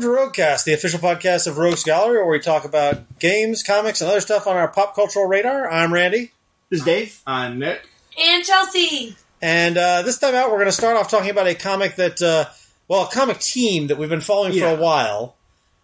to Roguecast, the official podcast of Rogues Gallery, where we talk about games, comics, and other stuff on our pop cultural radar. I'm Randy. This is Dave. I'm Nick. And Chelsea. And this time out, we're going to start off talking about a comic that, a comic team that we've been following for a while.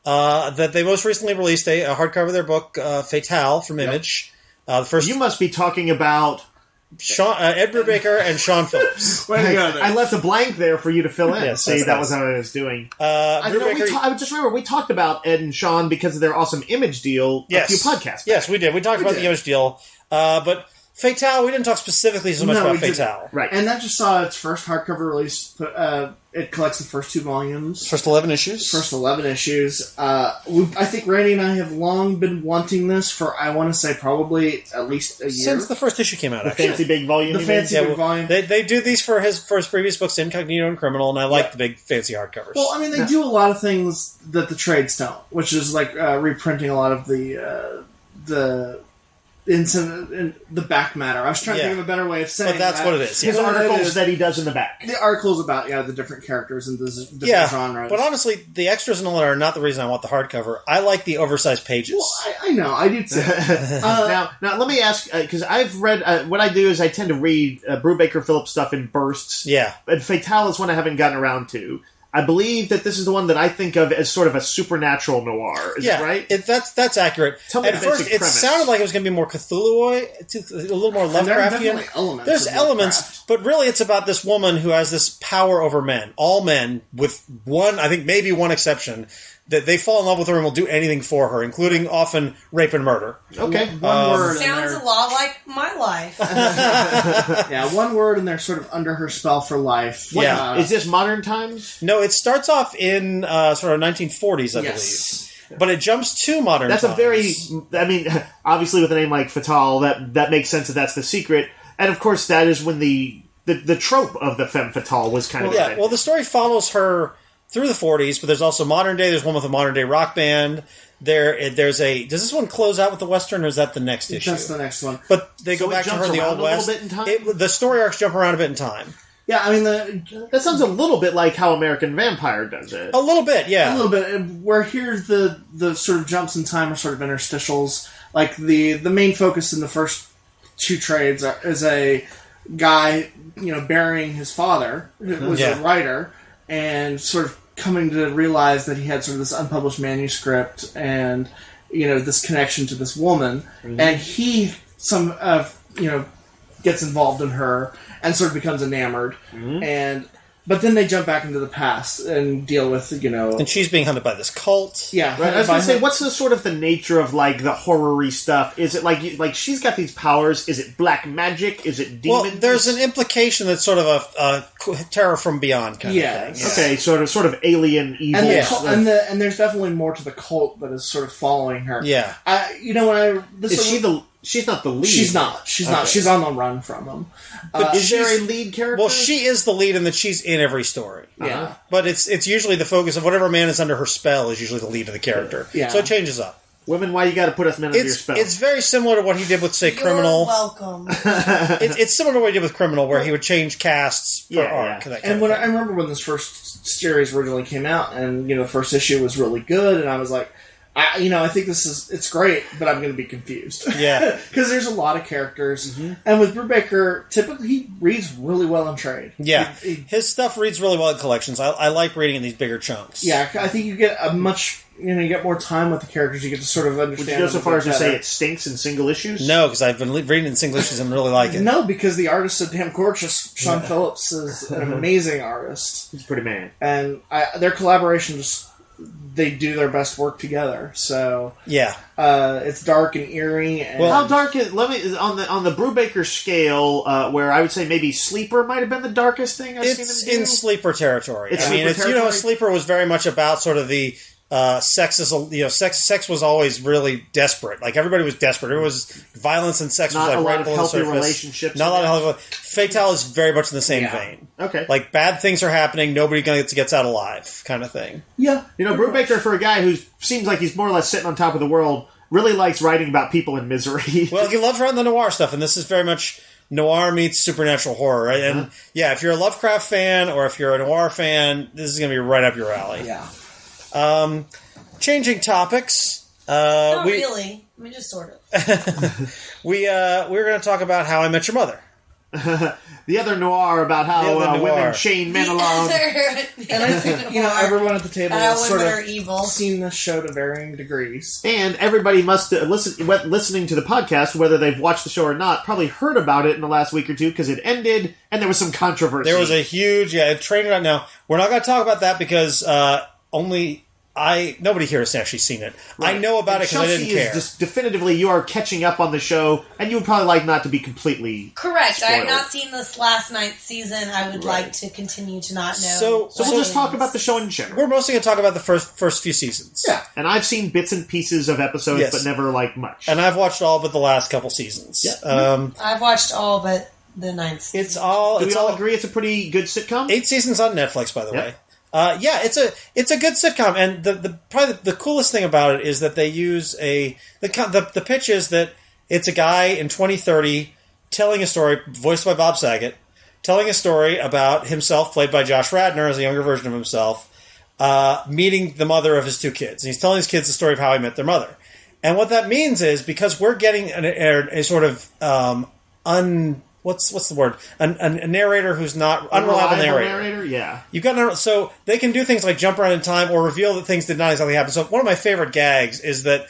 That they most recently released a hardcover of their book, Fatale, from Image. The first. You must be talking about Ed Brubaker and Sean Phillips. I left a blank there for you to fill in. Yes, See, that was how I was doing. I just remember we talked about Ed and Sean because of their awesome Image deal a few podcasts back. Yes, we did. We talked about the Image deal. But Fatale, we didn't talk specifically so much about Fatale. Right. And that just saw its first hardcover release. It collects the first 2 volumes. First 11 issues. I think Randy and I have long been wanting this for, I want to say, probably at least a year. Since the first issue came out, The fancy big volume. volume. They do these for his previous books, Incognito and Criminal, and I like the big fancy hardcovers. Well, I mean, they do a lot of things that the trades don't, which is like reprinting a lot of the back matter. I was trying to think of a better way of saying but that's that. what it is. His articles that he does in the back. The articles about the different characters and the different genres. But honestly, the extras and all that are not the reason I want the hardcover. I like the oversized pages. Well, I know. I do too. Now, let me ask, because I've read, what I do is I tend to read Brubaker Phillips stuff in bursts. Yeah. And Fatale is one I haven't gotten around to. I believe that this is the one that I think of as sort of a supernatural noir. Is that right? That's accurate. At first, it sounded like it was going to be more Cthulhu-y, a little more Lovecraftian. There's elements, but really it's about this woman who has this power over men. All men, with one, I think maybe one exception, that they fall in love with her and will do anything for her, including often rape and murder. Okay. One word. Sounds a lot like my life. One word, and they're sort of under her spell for life. Is this modern times? No, it starts off in sort of 1940s, I believe. But it jumps to modern times. Obviously with a name like Fatale, that makes sense that that's the secret. And of course, that is when the trope of the femme fatale was kind of... Yeah, well, the story follows her through the 40s, but there's also modern day. There's one with a modern day rock band. Does this one close out with the Western, or is that the next issue? That's the next one. But they go back to her in the Old West. The story arcs jump around a bit in time. Yeah, I mean, that sounds a little bit like how American Vampire does it. A little bit, yeah. A little bit. Where here the sort of jumps in time are sort of interstitials. Like the main focus in the first 2 trades is a guy, burying his father, who was a writer, and sort of coming to realize that he had sort of this unpublished manuscript and, this connection to this woman. Mm-hmm. And he, gets involved in her and sort of becomes enamored. Mm-hmm. But then they jump back into the past and deal with, And she's being hunted by this cult. Yeah. Right. I was going to say, what's the sort of the nature of, the horror-y stuff? Is it like she's got these powers? Is it black magic? Is it demons? Well, there's an implication that's sort of a terror from beyond kind of thing. Yeah. Okay, sort of alien evil. And there's definitely more to the cult that is sort of following her. Yeah. She's not the lead. She's not. She's on the run from them. But is there a lead character? Well, she is the lead in that she's in every story. Yeah. But it's usually the focus of whatever man is under her spell is usually the lead of the character. Yeah. So it changes up. Women, why you got to put us men under your spell? It's very similar to what he did with, say, Criminal. You're welcome. It's similar to what he did with Criminal, where he would change casts for arc. Yeah. And I remember when this first series originally came out, and the first issue was really good, and I was like, I think it's great, but I'm going to be confused. Yeah. Because there's a lot of characters. Mm-hmm. And with Brubaker, typically he reads really well in trade. Yeah. His stuff reads really well in collections. I like reading in these bigger chunks. Yeah, I think you get you get more time with the characters. You get to sort of understand. Would you go so far as to say it stinks in single issues? No, because I've been reading in single issues and really like it. No, because the artist is damn gorgeous. Sean Phillips is an amazing artist. He's a pretty man. And their collaboration just... They do their best work together, so it's dark and eerie. And how dark is? On the Brubaker scale, where I would say maybe Sleeper might have been the darkest thing I've seen him do. In Sleeper territory. Sleeper was very much about sort of the sex was always really desperate. Like everybody was desperate. It was violence and sex not was like a lot right of below healthy the surface. Relationships. Not a lot of healthy. Fatale is very much in the same vein. Okay, like bad things are happening. Nobody gets out alive, kind of thing. Yeah, Brubaker, for a guy who seems like he's more or less sitting on top of the world, really likes writing about people in misery. Well, he loves writing the noir stuff, and this is very much noir meets supernatural horror, right? And if you're a Lovecraft fan or if you're a noir fan, this is going to be right up your alley. Yeah. Changing topics. Not really. I mean, just sort of. We're going to talk about How I Met Your Mother. The other noir about how women chain men along. And I think, everyone at the table has sort of evil. Seen this show to varying degrees. And everybody must listening to the podcast, whether they've watched the show or not, probably heard about it in the last week or two because it ended and there was some controversy. There was a huge, train right now. We're not going to talk about that because nobody here has actually seen it. Right. I know about it because I didn't care. Definitively, you are catching up on the show, and you would probably like not to be completely correct. spoiled. I have not seen this last night's season. I would like to continue to not know. So we'll just talk about the show in general. We're mostly going to talk about the first few seasons. Yeah, and I've seen bits and pieces of episodes, but never much. And I've watched all but the last couple seasons. Yeah. I've watched all but the 9th season. Do we all agree it's a pretty good sitcom? 8 seasons on Netflix, by the way. It's a good sitcom, and probably the coolest thing about it is that they use the pitch is that it's a guy in 2030 telling a story, voiced by Bob Saget, telling a story about himself, played by Josh Radnor as a younger version of himself, meeting the mother of his 2 kids, and he's telling his kids the story of how he met their mother. And what that means is because we're getting a sort of what's the word? A narrator who's not unreliable narrator. Yeah. You've got so they can do things like jump around in time or reveal that things did not exactly happen. So one of my favorite gags is that.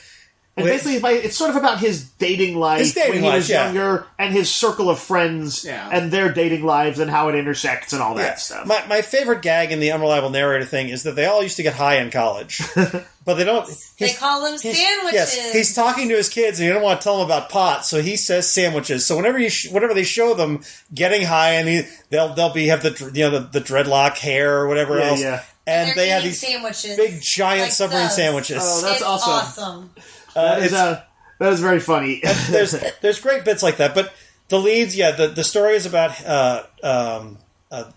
And basically, it's sort of about his dating life when he was younger, and his circle of friends, and their dating lives, and how it intersects, and all that stuff. My favorite gag in the unreliable narrator thing is that they all used to get high in college, but they don't. They call them sandwiches. Yes, he's talking to his kids, and you don't want to tell them about pot, so he says sandwiches. So whenever they show them getting high, and they'll have the dreadlock hair or whatever else. Yeah. And they have these sandwiches, big, giant submarine sandwiches. Oh, that's awesome. That is very funny. There's great bits like that, but the leads, the story is about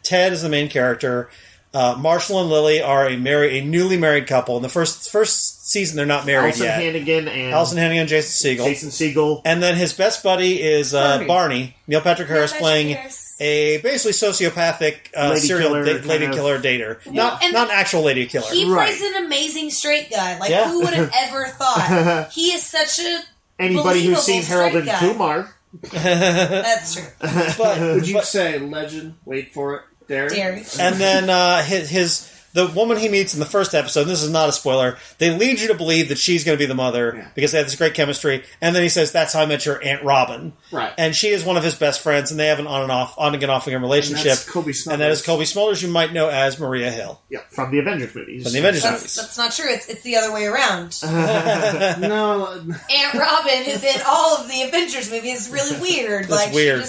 Ted is the main character. Marshall and Lily are a newly married couple. In the first season, they're not married yet. Allison Hannigan and Jason Segel. And then his best buddy is Barney. Neil Patrick Harris playing a basically sociopathic lady killer dater. Not an actual lady killer. He plays an amazing straight guy. Who would have ever thought? He is such a anybody who's seen Harold and Kumar. That's true. But would you say legend? Wait for it. Dairy. And then the woman he meets in the first episode, and this is not a spoiler, they lead you to believe that she's going to be the mother because they have this great chemistry. And then he says, "That's how I met your Aunt Robin." Right. And she is one of his best friends, and they have an on again, off again relationship. And that's Kobe Smulders. And that is Kobe Smulders, you might know as Maria Hill. Yeah, from the Avengers movies. That's not true. It's the other way around. No. Aunt Robin is in all of the Avengers movies. It's really weird. It's weird.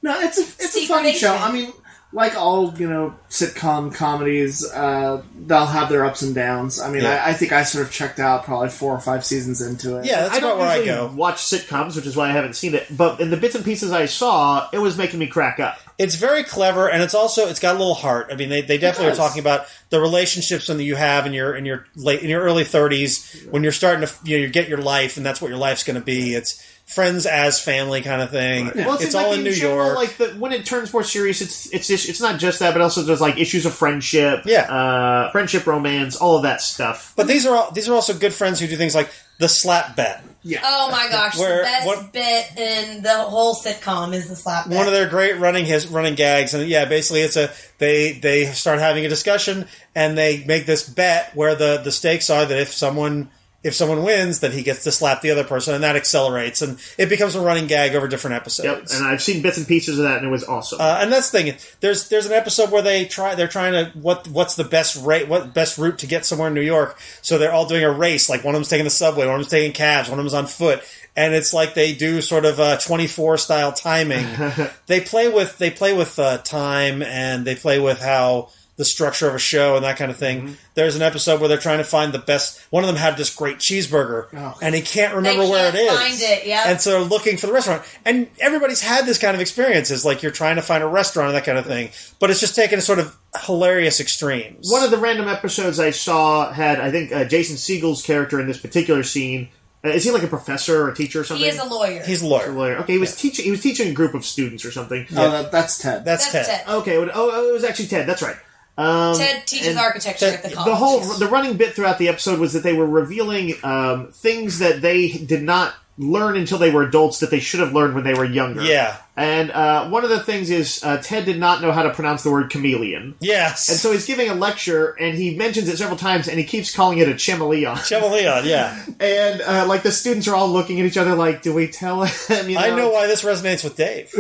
No, it's a fun show. I mean, like all, sitcom comedies, they'll have their ups and downs. I mean, I think I sort of checked out probably 4 or 5 seasons into it. Yeah, that's about where I go. Watch sitcoms, which is why I haven't seen it. But in the bits and pieces I saw, it was making me crack up. It's very clever, and it's got a little heart. I mean, they definitely are talking about the relationships that you have in your early 30s when you're starting to you get your life, and that's what your life's going to be. It's friends as family kind of thing. Right. Well, it's all in New York. When it turns more serious, it's not just that, but also there's issues of friendship, friendship, romance, all of that stuff. But these are also good friends who do things like the slap bet. Yeah. Oh my gosh, the best bit in the whole sitcom is the slap bet. One of their great running gags, and basically it's they start having a discussion and they make this bet where the stakes are that if someone wins, then he gets to slap the other person, and that accelerates, and it becomes a running gag over different episodes. Yep, and I've seen bits and pieces of that, and it was awesome. And that's the thing. There's an episode where they're trying to what's the best route to get somewhere in New York. So they're all doing a race. Like one of them's taking the subway, one of them's taking cabs, one of them's on foot, and it's like they do sort of 24 style timing. They play with time, and they play with how the structure of a show and that kind of thing. Mm-hmm. There's an episode where they're trying to find the best. One of them had this great cheeseburger, and he can't remember where it is. Find it, yeah. And so they're looking for the restaurant. And everybody's had this kind of experience. It's like you're trying to find a restaurant and that kind of thing. But it's just taken to sort of hilarious extremes. One of the random episodes I saw had, I think, Jason Segel's character in this particular scene. Is he like a professor or a teacher or something? He is a lawyer. He's a lawyer. Okay, he was teaching. He was teaching a group of students or something. Oh, that's Ted. That's Ted. Okay. It was actually Ted. That's right. Ted teaches architecture at the college. The running bit throughout the episode was that they were revealing things that they did not learn until they were adults that they should have learned when they were younger. Yeah. And one of the things is Ted did not know how to pronounce the word chameleon. Yes. And so he's giving a lecture, and he mentions it several times, and he keeps calling it a chameleon. Chameleon, yeah. And the students are all looking at each other like, do we tell him? I know why this resonates with Dave.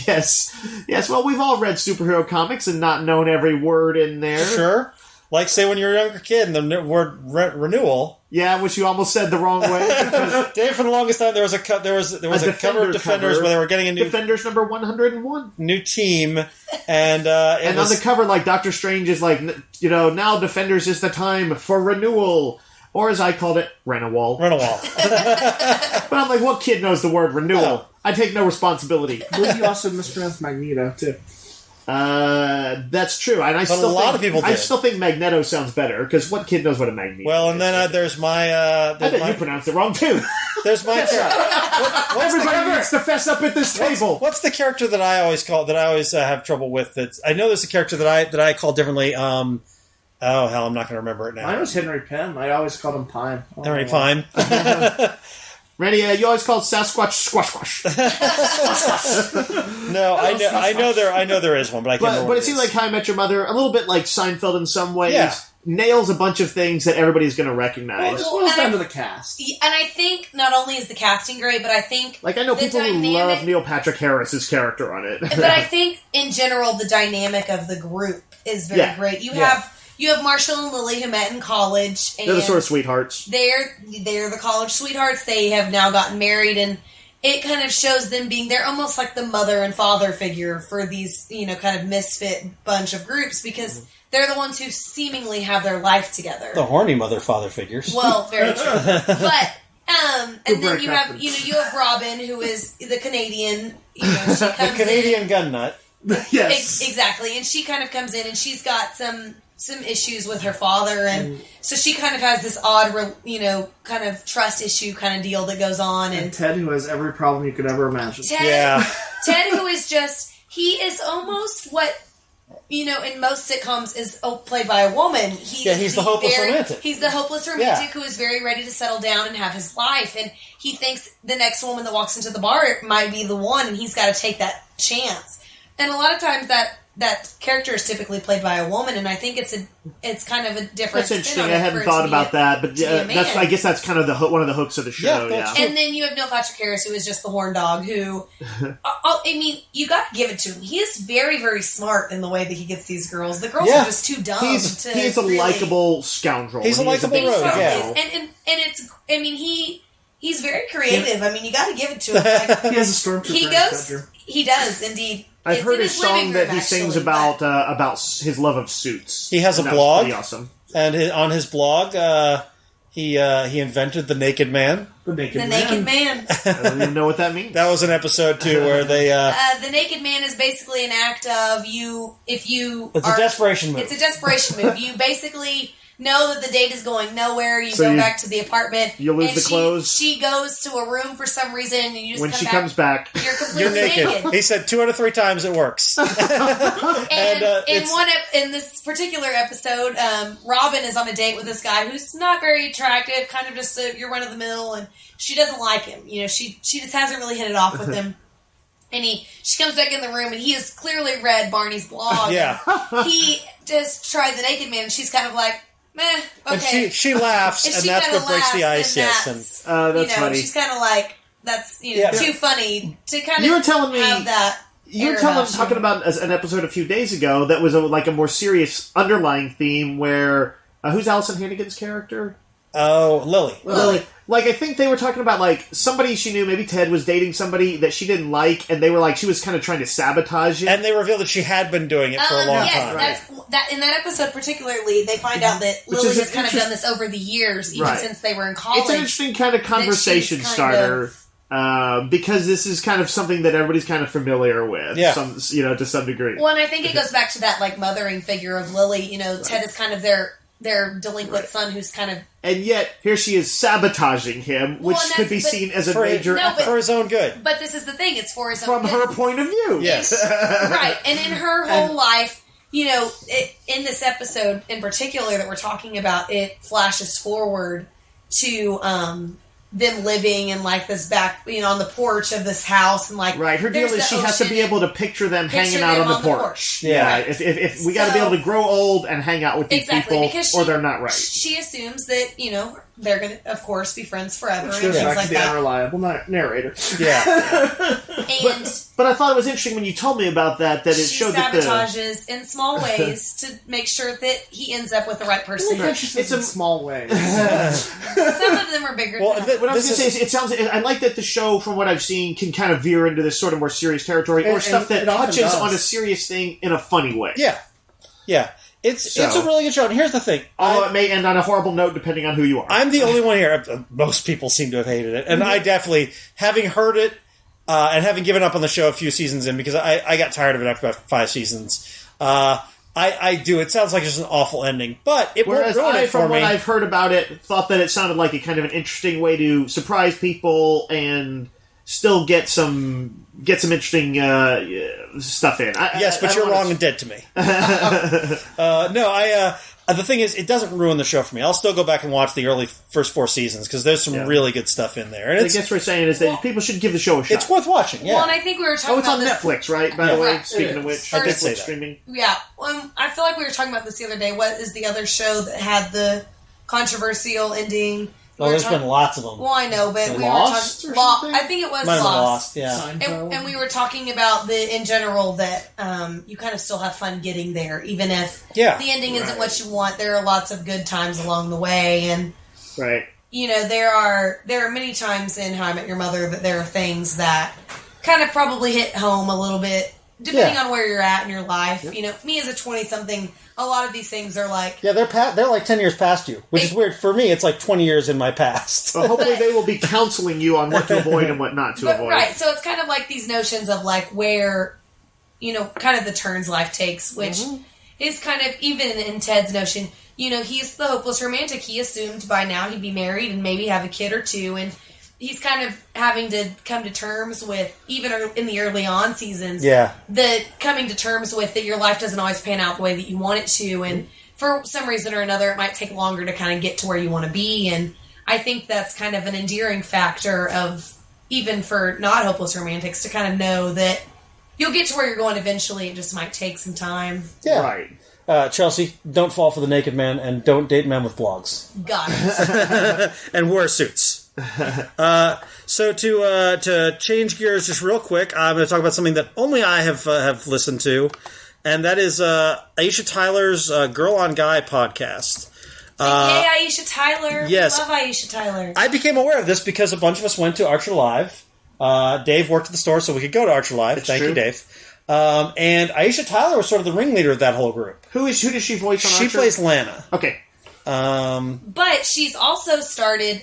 Yes. Well, we've all read superhero comics and not known every word in there. Sure. Like, say, when you're a younger kid, and the word renewal. Yeah, which you almost said the wrong way. Dave, for the longest time, there was a cover of Defenders where they were getting a new Defenders number 101 new team, and on the cover, like Doctor Strange is like, now Defenders is the time for renewal, or as I called it, renewal. But I'm like, what kid knows the word renewal? No. I take no responsibility. I believe you also mispronounced Magneto too. That's true, and I still think Magneto sounds better because what kid knows what a magnet is? Well, and then there's my. I bet you pronounced it wrong too. There's my. Everybody needs to fess up at this table. What's the character that I always have trouble with? I know there's a character that I call differently. Oh hell, I'm not going to remember it now. Mine was Henry Pym. I always called him Pine. Henry Pym. Randy, you always called Sasquatch Squash. No, I know there is one, but I can't remember. But it seems like How I Met Your Mother, a little bit like Seinfeld in some ways, nails a bunch of things that everybody's going to recognize. Well, it boils down to the cast. And I think not only is the casting great, but I think I know people who love Neil Patrick Harris's character on it. But I think in general the dynamic of the group is very great. You have Marshall and Lily who met in college. And they're the sort of sweethearts. They're the college sweethearts. They have now gotten married, and it kind of shows them they're almost like the mother and father figure for these, kind of misfit bunch of groups because they're the ones who seemingly have their life together. The horny mother-father figures. Well, very true. But, and then you have Robin, who is the Canadian, she comes the Canadian gun nut. Yes. Exactly. And she kind of comes in and she's got some issues with her father, and so she kind of has this odd, kind of trust issue kind of deal that goes on. And Ted, who has every problem you could ever imagine. Ted, who is he is almost what, in most sitcoms is played by a woman. He's the hopeless romantic. He's the hopeless romantic who is very ready to settle down and have his life, and he thinks the next woman that walks into the bar might be the one, and he's got to take that chance. And a lot of times that character is typically played by a woman, and I think it's kind of a different. That's interesting. I hadn't thought about that, but I guess that's kind of one of the hooks of the show. Yeah. And then you have Neil Patrick Harris, who is just the horn dog. Who, you got to give it to him. He is very, very smart in the way that he gets these girls. The girls are just too dumb. He's a likable scoundrel. He's a likable rogue. Yeah. And it's. He's very creative. You got to give it to him. He has a stormtrooper. He does indeed. I've heard his song that he sings about his love of suits. He has a blog. Pretty awesome. And on his blog, he invented the Naked Man. The Naked Man. I don't even know what that means. That was an episode too where they. The Naked Man is basically an act of It's a desperation move. It's a desperation move. You basically know that the date is going nowhere. You go back to the apartment. You lose the clothes. She goes to a room for some reason, and you just when she comes back, you're completely naked. He said 2 out of 3 times it works. And in this particular episode, Robin is on a date with this guy who's not very attractive, kind of just you're run of the mill, and she doesn't like him. She just hasn't really hit it off with him. And she comes back in the room, and he has clearly read Barney's blog. Yeah, he just tried the Naked Man, and she's kind of like, meh, okay. And she laughs, and that's what breaks the ice. That's funny. She's kind of like, that's too funny to kind of have that. You were talking about an episode a few days ago that was a more serious underlying theme where who's Allison Hannigan's character? Oh, Lily. I think they were talking about somebody she knew, maybe Ted was dating somebody that she didn't like, and they were she was kind of trying to sabotage it. And they revealed that she had been doing it for a long time. Yes, in that episode particularly, they find out that Lily has kind of done this over the years, even since they were in college. It's an interesting kind of conversation starter. Because this is kind of something that everybody's kind of familiar with, to some degree. Well, and I think it goes back to that mothering figure of Lily. Ted is kind of their their delinquent son who's kind of... And yet, here she is sabotaging him, which could be seen as a major... for his own good. But this is the thing, it's for his own good. From her point of view. Yes. Right, and in her whole life, in this episode in particular that we're talking about, it flashes forward to them living in like this back, on the porch of this house, and like right. Her deal is she has to be able to picture them hanging out on the porch. Yeah, right. If we got to be able to grow old and hang out with these people, or they're not right. She assumes that they're going to, of course, be friends forever. Which goes back to the unreliable narrator. Yeah. But I thought it was interesting when you told me about that it showed that she sabotages in small ways to make sure that he ends up with the right person. It's in small ways. Some of them are bigger. Well, what I was going to say is, it sounds. I like that the show, from what I've seen, can kind of veer into this sort of more serious territory, or stuff that touches on a serious thing in a funny way. Yeah, yeah. It's a really good show. And here's the thing. Although it may end on a horrible note depending on who you are. I'm the only one here. Most people seem to have hated it. And I definitely, having heard it and having given up on the show a few seasons in, because I got tired of it after about 5 seasons, I do. It sounds like it's an awful ending. But it won't ruin it for me. From what I've heard about it, thought that it sounded like a kind of an interesting way to surprise people and still get some interesting stuff in. But you're wrong and dead to me. The thing is, it doesn't ruin the show for me. I'll still go back and watch the early first 4 seasons because there's some really good stuff in there. And I guess what we're saying is that people should give the show a shot. It's worth watching. Yeah. Well, and I think we were talking about this. It's on Netflix, right? By the way, speaking of which, I did say that. Streaming. Yeah, I feel like we were talking about this the other day. What is the other show that had the controversial ending? There's been lots of them. Well, I know, but we Lost were talking. I think it was Lost. Yeah, and we were talking about in general that you kind of still have fun getting there, even if the ending isn't what you want. There are lots of good times along the way, and there are many times in How I Met Your Mother that there are things that kind of probably hit home a little bit, depending on where you're at in your life. Yep. Me as a 20-something. A lot of these things are like... Yeah, they're like 10 years past you, which is weird. For me, it's like 20 years in my past. So hopefully they will be counseling you on what to avoid and what not to avoid. Right, so it's kind of like these notions of like where, kind of the turns life takes, which is kind of, even in Ted's notion, he's the hopeless romantic. He assumed by now he'd be married and maybe have a kid or two, and he's kind of having to come to terms with, even in the early on seasons, the coming to terms with that your life doesn't always pan out the way that you want it to, and for some reason or another, it might take longer to kind of get to where you want to be, and I think that's kind of an endearing factor of, even for not hopeless romantics, to kind of know that you'll get to where you're going eventually, it just might take some time. Yeah. Right. Chelsea, don't fall for the naked man, and don't date men with blogs. Got it. And wear suits. So to change gears just real quick, I'm going to talk about something that only I have listened to, and that is Aisha Tyler's Girl on Guy podcast. Yay, Aisha Tyler. Yes. We love Aisha Tyler. I became aware of this because a bunch of us went to Archer Live. Dave worked at the store, so we could go to Archer Live. Thank you, Dave. And Aisha Tyler was sort of the ringleader of that whole group. Who does she voice on Archer? She plays Lana. Okay. But she's also started...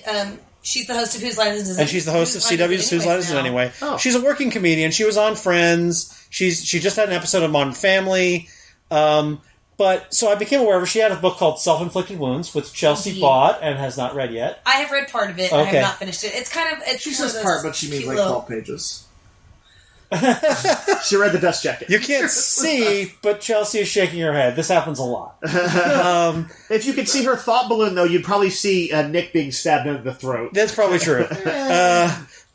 she's the host of Whose Line Is It? And she's the host of CW's Whose Line Is It Anyway. Oh. She's a working comedian. She was on Friends. She just had an episode of Modern Family. But so I became aware of her. She had a book called Self-Inflicted Wounds, which Chelsea bought and has not read yet. I have read part of it. Okay. I have not finished it. It's kind of... She says part, but she means like 12 pages. She read the dust jacket. You can't see, but Chelsea is shaking her head. This happens a lot. If you could see her thought balloon, though, you'd probably see Nick being stabbed in the throat. That's probably true.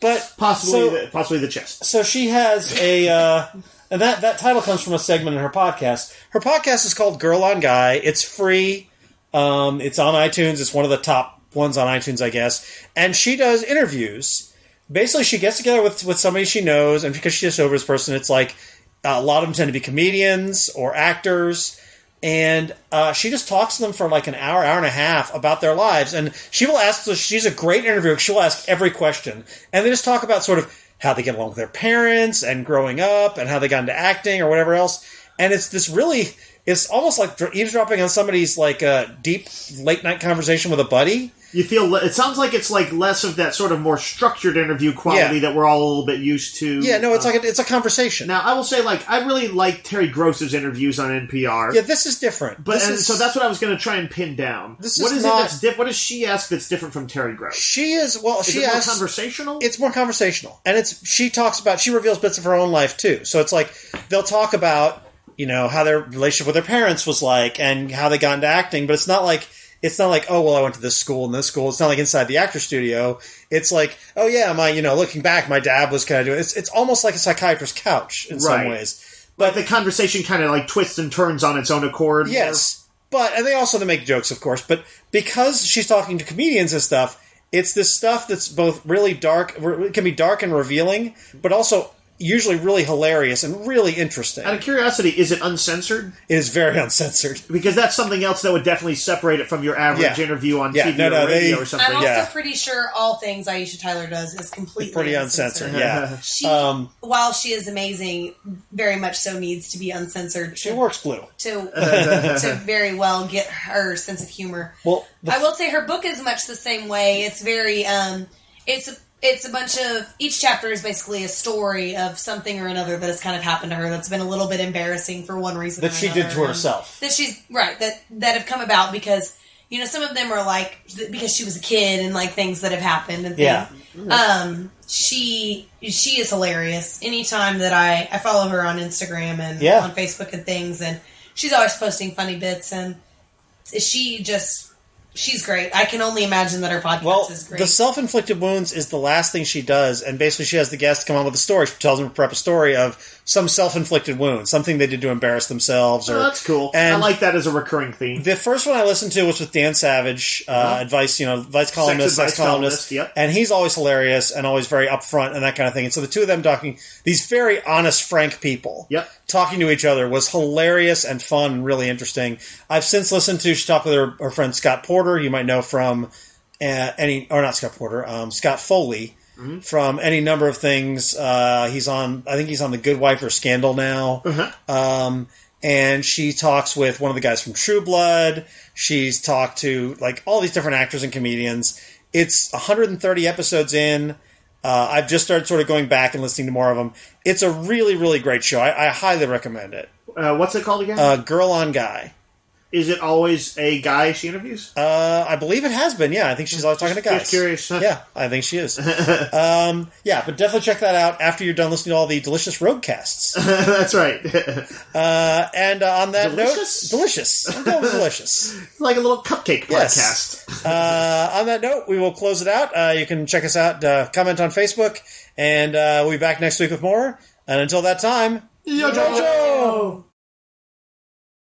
But possibly the chest. So she has a... and that title comes from a segment in her podcast. Her podcast is called Girl on Guy. It's free. It's on iTunes. It's one of the top ones on iTunes, I guess. And she does interviews. Basically, she gets together with somebody she knows, and because she's a sober person, it's like a lot of them tend to be comedians or actors, and she just talks to them for like an hour and a half about their lives, and she will ask. So she's a great interviewer. She'll ask every question, and they just talk about sort of how they get along with their parents and growing up, and how they got into acting or whatever else. And it's this really, it's almost like eavesdropping on somebody's like deep late night conversation with a buddy. You feel it sounds like it's like less of that sort of more structured interview quality that we're all a little bit used to. Yeah, no, it's it's a conversation. Now, I will say, I really like Terry Gross's interviews on NPR. Yeah, this is different. So that's what I was going to try and pin down. What does she ask that's different from Terry Gross? She is more conversational. It's more conversational, and she reveals bits of her own life too. So it's like they'll talk about how their relationship with their parents was like and how they got into acting, but it's not like, oh, well, I went to this school and this school. It's not like inside the actor studio. It's like, oh, yeah, looking back, my dad was kind of doing it. It's almost like a psychiatrist's couch in some ways. But the conversation kind of twists and turns on its own accord. Yes. And they also make jokes, of course. But because she's talking to comedians and stuff, it's this stuff that's both really dark. It can be dark and revealing, but also usually really hilarious and really interesting. Out of curiosity, is it uncensored? It is very uncensored. Because that's something else that would definitely separate it from your average interview on TV or radio or something. I'm also pretty sure all things Aisha Tyler does is completely pretty uncensored. Yeah. She, while she is amazing, very much so needs to be uncensored. She works blue. To very well get her sense of humor. Well, I will say her book is much the same way. It's very... It's a bunch of... Each chapter is basically a story of something or another that has kind of happened to her that's been a little bit embarrassing for one reason or another. That she did to herself. That she's... Right. That have come about because, some of them are because she was a kid and things that have happened and things. Yeah. She is hilarious. Anytime that I follow her on Instagram and on Facebook and things, and she's always posting funny bits, and she's great. I can only imagine that her podcast is great. The self-inflicted wounds is the last thing she does, and basically she has the guest come on with a story. She tells them to prep a story of some self-inflicted wound, something they did to embarrass themselves. That's cool. And I like that as a recurring theme. The first one I listened to was with Dan Savage, advice columnist, yep. And he's always hilarious and always very upfront and that kind of thing. And so the two of them talking, these very honest, frank people, talking to each other was hilarious and fun and really interesting. I've since listened to, she talked with her friend Scott Porter, you might know from Scott Foley, from any number of things. I think he's on The Good Wife or Scandal now. And she talks with one of the guys from True Blood. She's talked to all these different actors and comedians. It's 130 episodes in. I've just started sort of going back and listening to more of them. It's a really, really great show. I highly recommend it. What's it called again? Girl on Guy. Is it always a guy she interviews? I believe it has been, yeah. I think she's always talking to guys. Just curious. Yeah, I think she is. But definitely check that out after you're done listening to all the delicious roguecasts. That's right. And on that note... Delicious. I'm going with delicious. It's like a little cupcake podcast. Yes. On that note, we will close it out. You can check us out, comment on Facebook, and we'll be back next week with more. And until that time... Yo-jo!